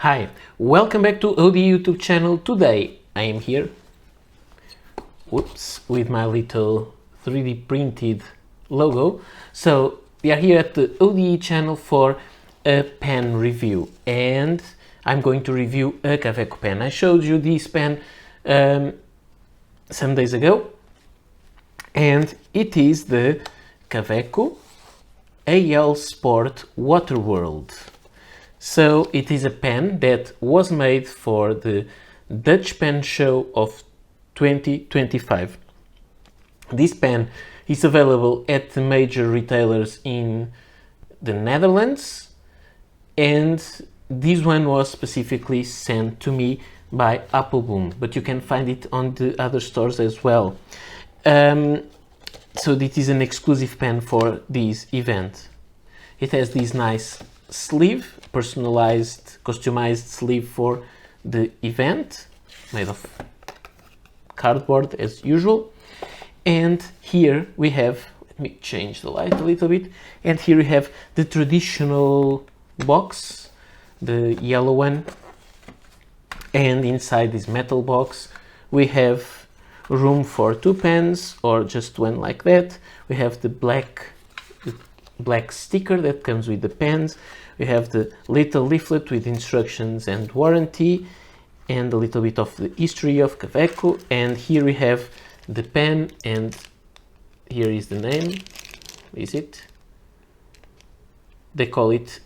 Hi, welcome back to OD YouTube channel. Today I am here, with my little 3D printed logo. So we are here at the ODE channel for a pen review, and I'm going to review a Kaweco pen. I showed you this pen some days ago, and it is the Kaweco AL Sport Waterworld. So it is a pen that was made for the Dutch Pen Show of 2025. This pen is available at the major retailers in the Netherlands, and this one was specifically sent to me by Appelboom, but you can find it on the other stores as well. So this is an exclusive pen for this event. It has this nice sleeve, personalized, customized sleeve for the event, made of cardboard as usual. And here we have, let me change the light a little bit, and here we have the traditional box, the yellow one, and inside this metal box we have room for two pens or just one like that. We have the black sticker that comes with the pens. We have the little leaflet with instructions and warranty, and a little bit of the history of Kaweco. And here we have the pen, and here is the name. Is it? They call it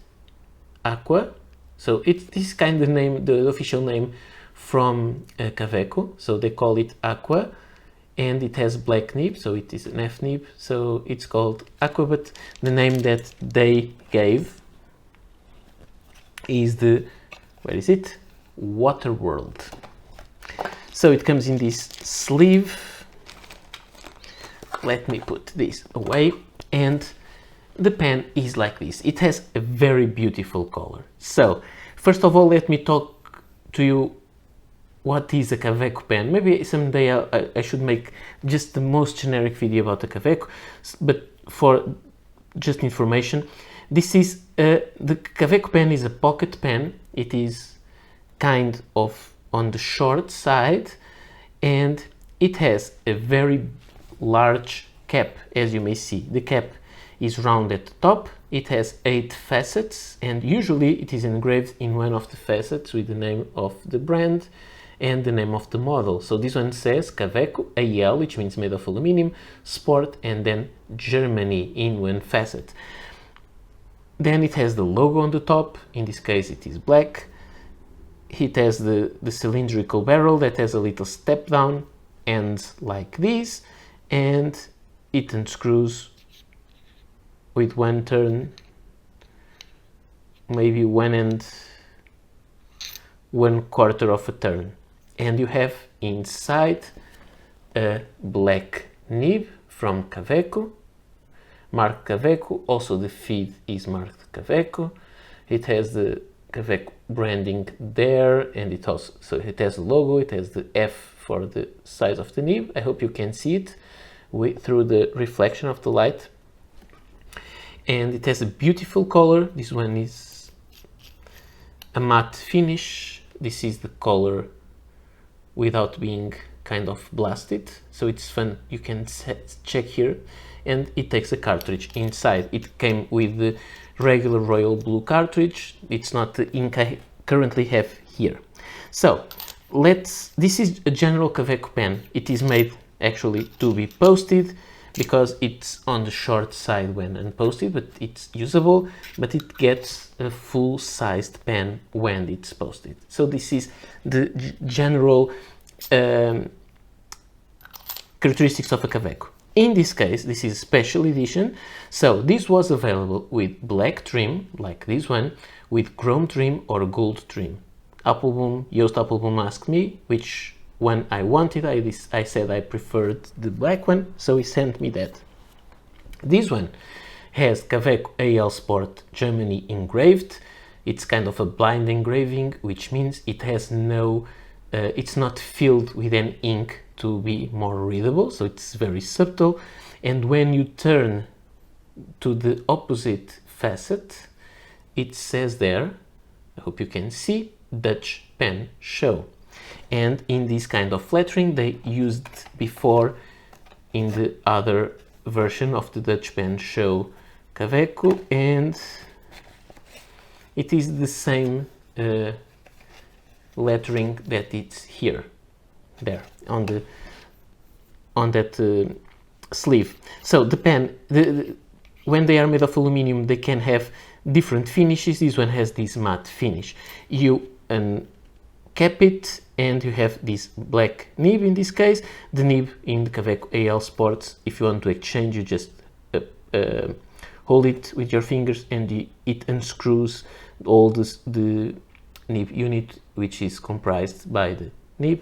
Aqua. So it's this kind of name, the official name from Kaweco. So they call it Aqua. And it has black nib, so it is an F nib, so it's called Aqua, but the name that they gave is the, where is it? Waterworld. So it comes in this sleeve. Let me put this away, and the pen is like this. It has a very beautiful color. So first of all, let me talk to you what is a Kaweco pen. Maybe someday I should make just the most generic video about the Kaweco, but for just information, this is the Kaweco pen is a pocket pen. It is kind of on the short side, and it has a very large cap, as you may see. The cap is round at the top. It has 8 facets, and usually it is engraved in one of the facets with the name of the brand and the name of the model. So this one says Kaweco AL, which means made of aluminum, Sport, and then Germany in one facet. Then it has the logo on the top. In this case it is black. It has the cylindrical barrel that has a little step down and like this, and it unscrews with one turn, maybe 1 1/4 of a turn. And you have inside a black nib from Kaweco, marked Kaweco. Also the feed is marked Kaweco. It has the Kaweco branding there, and it also, so it has a logo. It has the F for the size of the nib. I hope you can see it through the reflection of the light. And it has a beautiful color. This one is a matte finish. This is the color without being kind of blasted, so it's fun. You can check here, and it takes a cartridge inside. It came with the regular royal blue cartridge. It's not the ink I currently have here. So this is a general Kaweco pen. It is made actually to be posted because it's on the short side when unposted, but it's usable, but it gets a full-sized pen when it's posted. So this is the general characteristics of a Kaweco. In this case, this is a special edition. So this was available with black trim, like this one, with chrome trim or gold trim. Joost Appelboom asked me which one I wanted. I said I preferred the black one, so he sent me that. This one has Kaweco AL Sport Germany engraved. It's kind of a blind engraving, which means it has no, it's not filled with any ink to be more readable, so it's very subtle. And when you turn to the opposite facet, it says there, I hope you can see, Dutch pen show. And in this kind of lettering they used before in the other version of the Dutch pen show Kaweco, and it is the same lettering that it's here, there on that sleeve. So the pen, when they are made of aluminum, they can have different finishes. This one has this matte finish. You cap it and you have this black nib in this case. The nib in the Kaweco AL Sports, if you want to exchange, you just hold it with your fingers and it unscrews all the nib unit, which is comprised by the nib,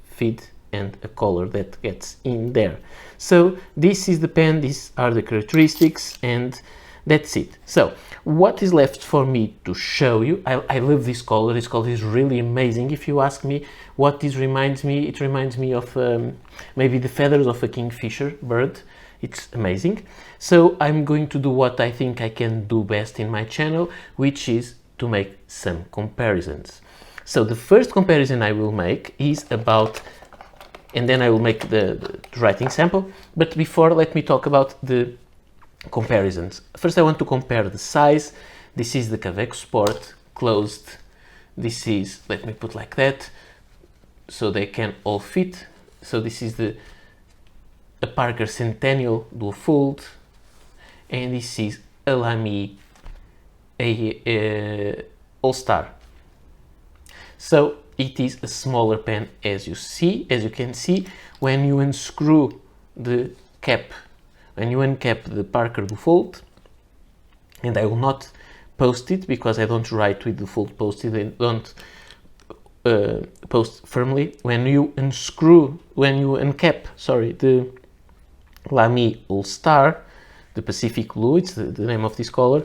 feed and a collar that gets in there. So this is the pen, these are the characteristics, and that's it. So what is left for me to show you? I love this color. This color is really amazing. If you ask me what this reminds me, it reminds me of maybe the feathers of a kingfisher bird. It's amazing. So I'm going to do what I think I can do best in my channel, which is to make some comparisons. So the first comparison I will make is about, and then I will make the writing sample. But before, let me talk about the comparisons. First, I want to compare the size. This is the Kaweco Sport closed. This is, let me put like that, so they can all fit. So this is a Parker Centennial dual fold, and this is a Lamy All-Star. So it is a smaller pen, as you can see. When you unscrew the cap, when you uncap the Parker dual fold, and I will not post it because I don't write with the fold posted, I don't post firmly. When you uncap, sorry, the Lamy All-Star, the Pacific Blue, it's the name of this color,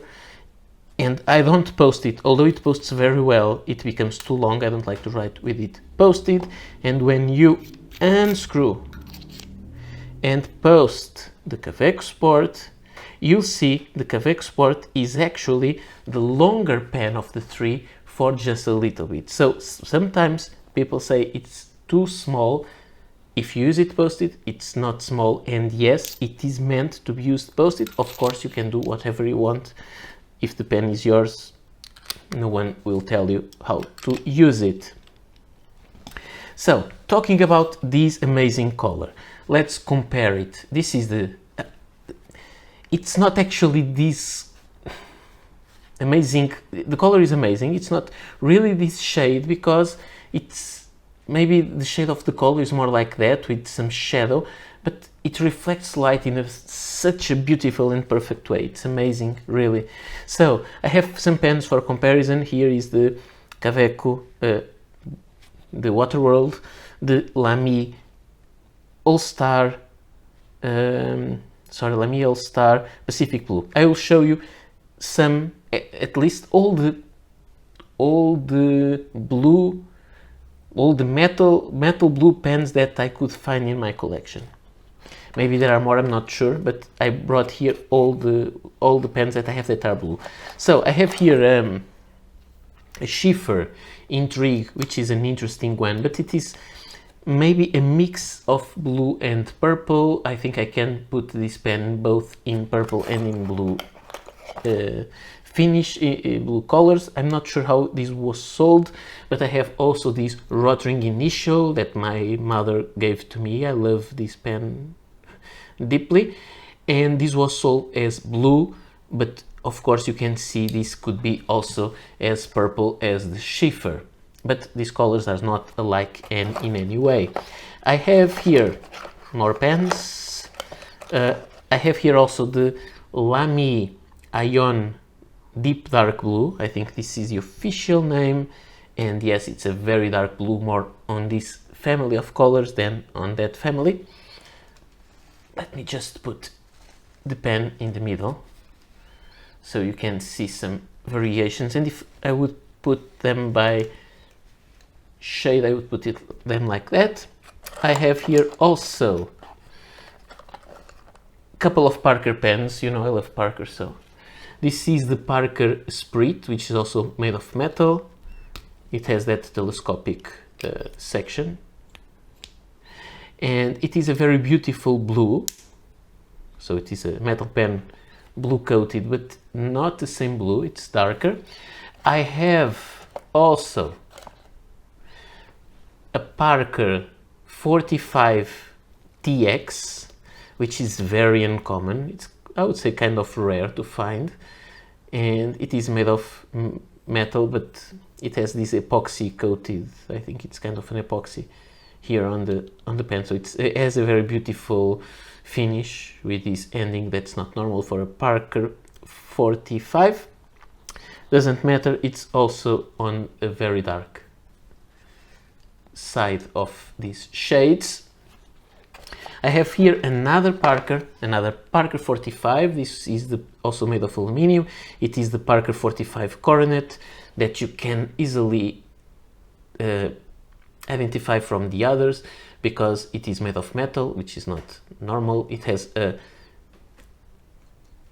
and I don't post it, although it posts very well, it becomes too long. I don't like to write with it posted. And when you unscrew and post the Kaweco Sport, you'll see the Kaweco Sport is actually the longer pen of the three for just a little bit. So sometimes people say it's too small. If you use it posted, it's not small, and yes, it is meant to be used posted. Of course, you can do whatever you want. If the pen is yours, no one will tell you how to use it. So, talking about this amazing color, let's compare it. This is it's not actually this amazing, the color is amazing. It's not really this shade because it's, maybe the shade of the color is more like that with some shadow, but it reflects light in such a beautiful and perfect way. It's amazing, really. So I have some pens for comparison. Here is the Kaweco, the Waterworld, the Lamy All-Star, Lamy All-Star Pacific Blue. I will show you some, at least all the metal blue pens that I could find in my collection. Maybe there are more, I'm not sure, but I brought here all the pens that I have that are blue. So I have here a Schiffer Intrigue, which is an interesting one, but it is maybe a mix of blue and purple. I think I can put this pen both in purple and in blue finish, blue colors. I'm not sure how this was sold, but I have also this Rotring Initial that my mother gave to me. I love this pen deeply, and this was sold as blue, but of course you can see this could be also as purple as the Schiffer, but these colors are not alike in any way. I have here more pens. I have here also the Lamy Ion Deep Dark Blue. I think this is the official name, and yes, it's a very dark blue, more on this family of colors than on that family. Let me just put the pen in the middle so you can see some variations, and if I would put them by shade, I would put them like that. I have here also a couple of Parker pens. You know, I love Parker, so this is the Parker Spirit, which is also made of metal. It has that telescopic section, and it is a very beautiful blue. So it is a metal pen blue coated, but not the same blue, it's darker. I have also a Parker 45TX, which is very uncommon. It's, I would say, kind of rare to find, and it is made of metal, but it has this epoxy coated, I think it's kind of an epoxy here on the pen, so it has a very beautiful finish with this ending that's not normal for a Parker 45. Doesn't matter, it's also on a very dark side of these shades. I have here another Parker 45. This is also made of aluminium. It is the Parker 45 Coronet that you can easily identify from the others because it is made of metal, which is not normal. It has a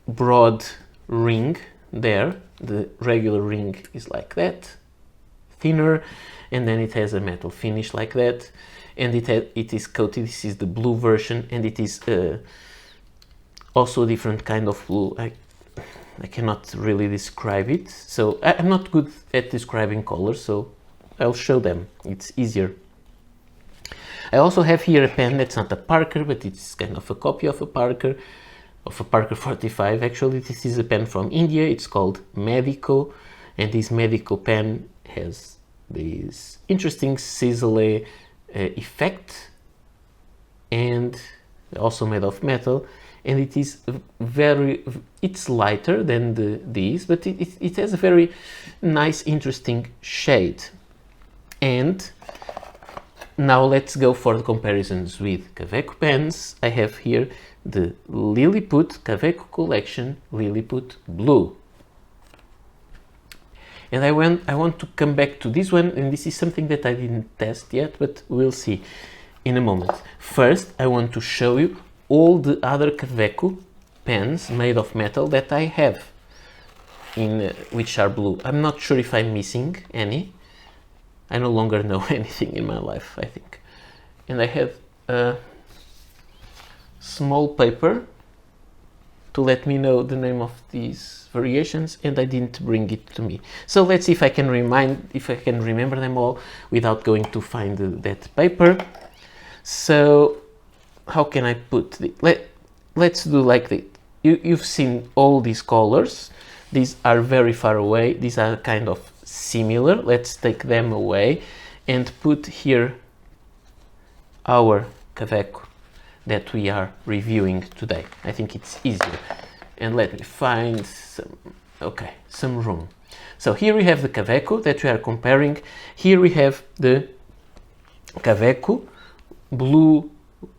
broad ring there. The regular ring is like that, thinner, and then it has a metal finish like that, and it is coated. This is the blue version, and it is also a different kind of blue. I cannot really describe it, so I'm not good at describing colors, so I'll show them, it's easier. I also have here a pen that's not a Parker, but it's kind of a copy of a Parker 45. Actually, this is a pen from India. It's called Medico, and this Medico pen has this interesting sizzle effect, and also made of metal, and it is it's lighter than these, but it has a very nice, interesting shade. And now let's go for the comparisons with Kaweco pens. I have here the Lilliput Kaweco Collection Lilliput Blue. And I want to come back to this one, and this is something that I didn't test yet, but we'll see in a moment. First, I want to show you all the other Kaweco pens made of metal that I have, which are blue. I'm not sure if I'm missing any. I no longer know anything in my life, I think. And I have a small paper to let me know the name of these variations, and I didn't bring it to me. So let's see if I can remember them all without going to find that paper. So how can I put it? Let's do like this. You've seen all these colors. These are very far away. These are kind of similar. Let's take them away and put here our Kaweco that we are reviewing today. I think it's easier. And let me find some room. So here we have the Kaweco that we are comparing. Here we have the Kaweco Blue.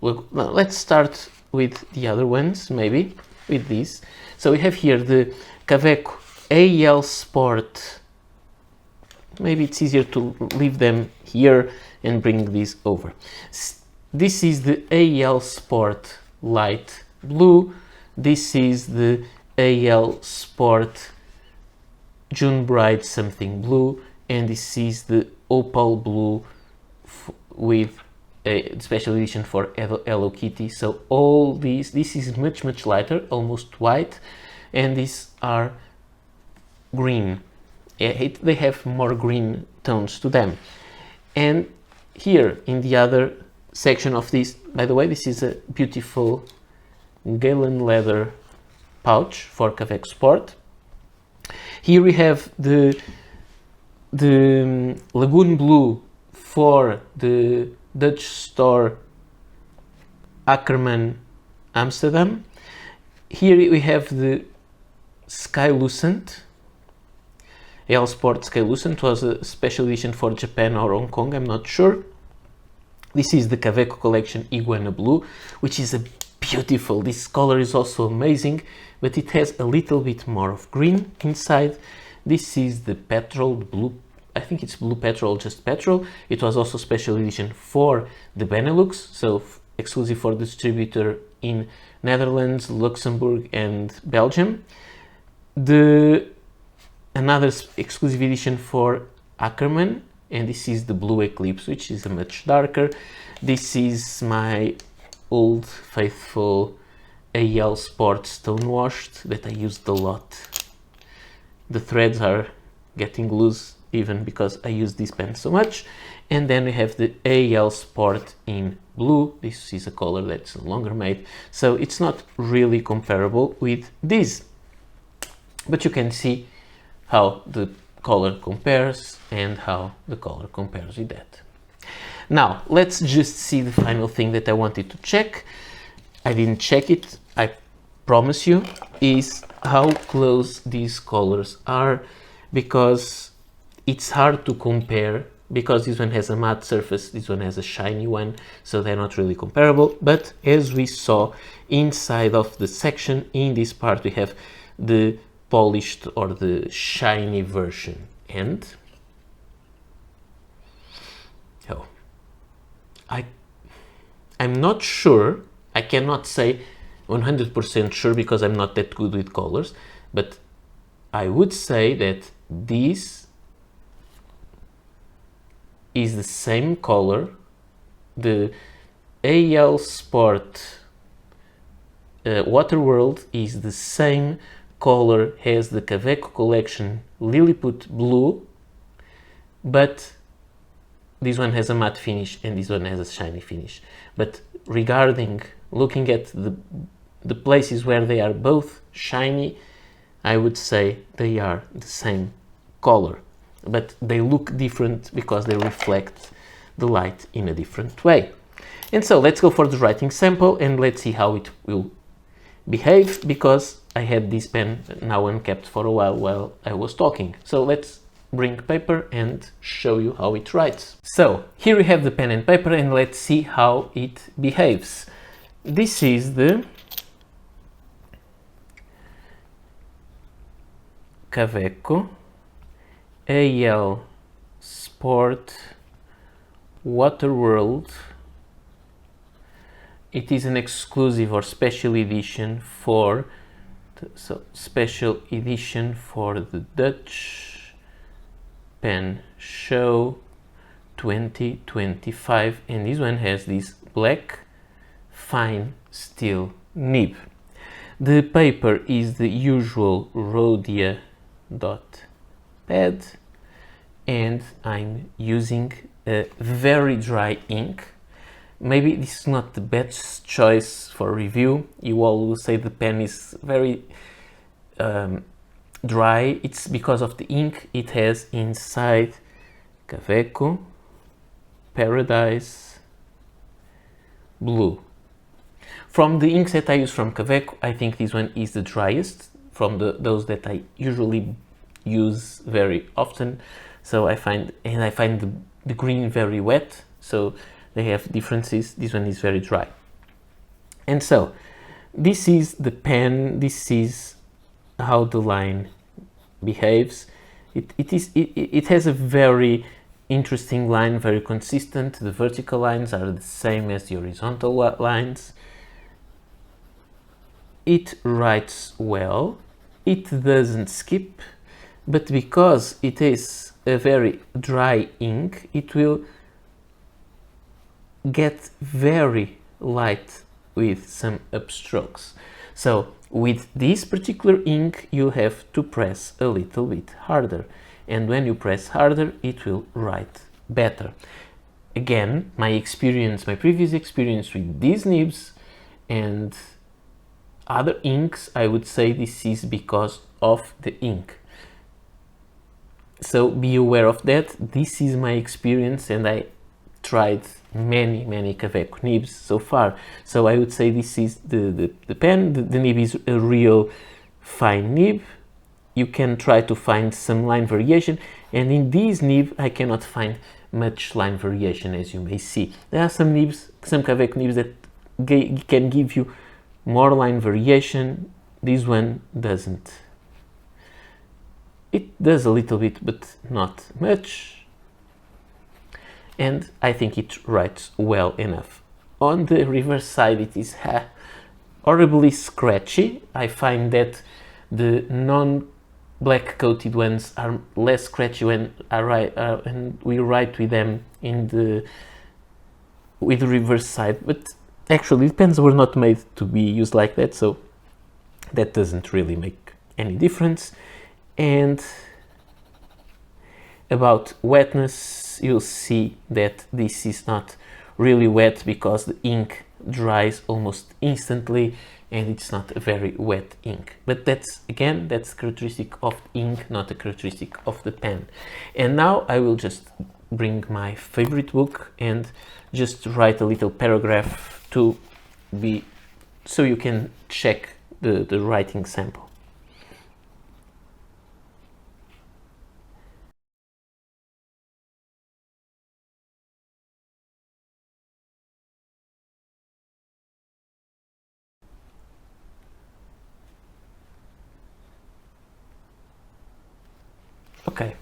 Well, let's start with the other ones, maybe with this. So we have here the Kaweco AL Sport. Maybe it's easier to leave them here and bring these over. This is the AL Sport Light Blue. This is the AL Sport June Bright something blue, and this is the Opal Blue with a special edition for Hello Kitty. So all this is much lighter, almost white, and these are green. They have more green tones to them. And here in the other section of this, by the way, this is a beautiful Galen leather pouch for Kaweco Sport. Here we have the Lagoon Blue for the Dutch store Ackerman Amsterdam. Here we have the Skylucent. AL Sport Skylucent was a special edition for Japan or Hong Kong, I'm not sure. This is the Kaweco Collection Iguana Blue, which is a beautiful, this color is also amazing, but it has a little bit more of green inside. This is the Petrol, the blue, I think it's Blue Petrol, just Petrol. It was also special edition for the Benelux, so exclusive for the distributor in Netherlands, Luxembourg and Belgium. Another exclusive edition for Ackerman, and this is the Blue Eclipse, which is a much darker. This is my old faithful AL Sport Stonewashed that I used a lot. The threads are getting loose even because I use this pen so much. And then we have the AL Sport in blue. This is a color that's no longer made, so it's not really comparable with this. But you can see how the color compares and how the color compares with that. Now, let's just see the final thing that I wanted to check. I didn't check it, I promise you, is how close these colors are, because it's hard to compare, because this one has a matte surface, this one has a shiny one, so they're not really comparable. But as we saw inside of the section, in this part we have the polished or the shiny version, and I'm not sure, I cannot say 100% sure because I'm not that good with colors, but I would say that this is the same color. The AL Sport Waterworld is the same color as the Kaweco collection Lilliput Blue, but this one has a matte finish and this one has a shiny finish. But regarding looking at the places where they are both shiny, I would say they are the same color, but they look different because they reflect the light in a different way. And so let's go for the writing sample and let's see how it will behave, because I had this pen now unkept for a while I was talking. So let's bring paper and show you how it writes. So here we have the pen and paper, and let's see how it behaves. This is the Kaweco AL Sport Waterworld. It is an exclusive or special edition for the Dutch Pen Show 2025, and this one has this black fine steel nib. The paper is the usual Rhodia dot pad, and I'm using a very dry ink. Maybe this is not the best choice for review. You all will say the pen is very dry. It's because of the ink it has inside. Kaweco Paradise Blue. From the inks that I use from Kaweco, I think this one is the driest from those that I usually use very often. So I find the green very wet, so they have differences. This one is very dry. And so this is the pen, this is how the line behaves. It has a very interesting line, very consistent. The vertical lines are the same as the horizontal lines. It writes well, it doesn't skip, but because it is a very dry ink, it will get very light with some upstrokes. So with this particular ink you have to press a little bit harder, and when you press harder it will write better. Again, my previous experience with these nibs and other inks, I would say this is because of the ink. So be aware of that. This is my experience, and I tried many Kaweco nibs so far. So I would say this is the pen. The nib is a real fine nib. You can try to find some line variation, and in this nib I cannot find much line variation, as you may see. There are some nibs, some Kaweco nibs that can give you more line variation. This one doesn't. It does a little bit, but not much. And I think it writes well enough. On the reverse side, it is horribly scratchy. I find that the black coated ones are less scratchy when I write and we write with them in the reverse side, but actually the pens were not made to be used like that, so that doesn't really make any difference. And about wetness, you'll see that this is not really wet because the ink dries almost instantly and it's not a very wet ink. But that's, again, that's characteristic of ink, not a characteristic of the pen. And now I will just bring my favorite book and just write a little paragraph to be, so you can check the writing sample. Okay,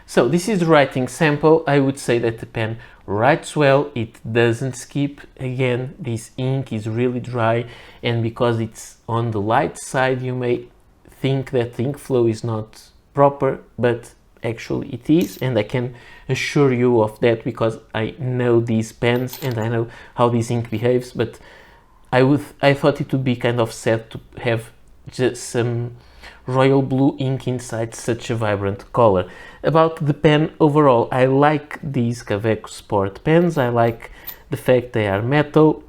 so this is the writing sample. I would say that the pen writes well, it doesn't skip. Again, this ink is really dry, and because it's on the light side, you may think that the ink flow is not proper, but actually it is, and I can assure you of that because I know these pens and I know how this ink behaves. But I thought it would be kind of sad to have just some royal blue ink inside such a vibrant color. About the pen overall, I like these Kaweco Sport pens. I like the fact they are metal.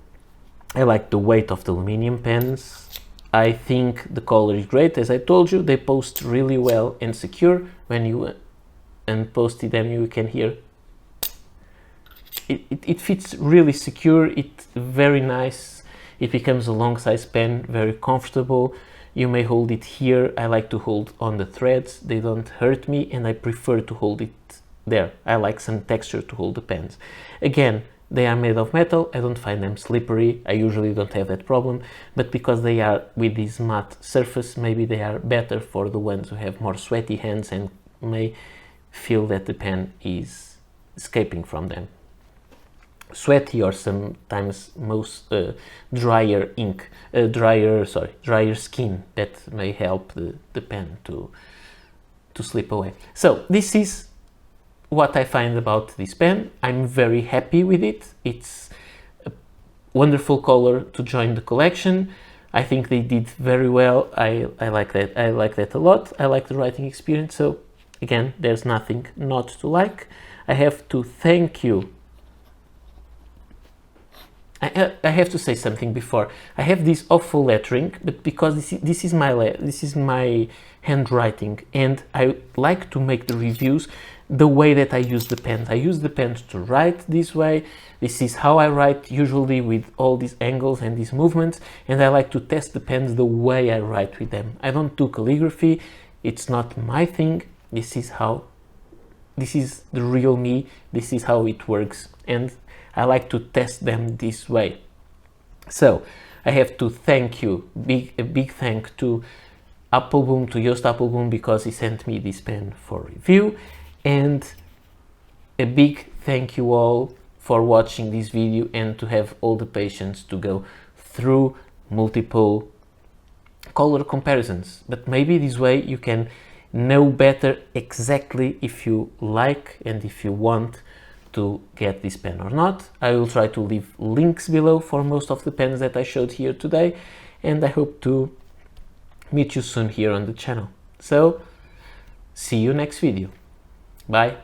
I like the weight of the aluminum pens. I think the color is great. As I told you, they post really well and secure. When you unpost them, you can hear it fits really secure. It's very nice. It becomes a long size pen, very comfortable. You may hold it here. I like to hold on the threads. They don't hurt me and I prefer to hold it there. I like some texture to hold the pens. Again, they are made of metal. I don't find them slippery. I usually don't have that problem, but because they are with this matte surface, maybe they are better for the ones who have more sweaty hands and may feel that the pen is escaping from them. Sweaty or sometimes most drier ink, drier skin, that may help the pen to slip away. So this is what I find about this pen. I'm very happy with it. It's a wonderful color to join the collection. I think they did very well. I like that. I like that a lot. I like the writing experience. So again, there's nothing not to like. I have to thank you. I have to say something before. I have this awful lettering, but because this is my handwriting, and I like to make the reviews the way that I use the pens. I use the pens to write this way. This is how I write, usually with all these angles and these movements, and I like to test the pens the way I write with them. I don't do calligraphy. It's not my thing. This is the real me. This is how it works, and I like to test them this way. So I have to thank you, a big thank to Appelboom, to Joost Appelboom, because he sent me this pen for review, and a big thank you all for watching this video and to have all the patience to go through multiple color comparisons. But maybe this way you can know better exactly if you like and if you want to get this pen or not. I will try to leave links below for most of the pens that I showed here today, and I hope to meet you soon here on the channel. So see you next video. Bye.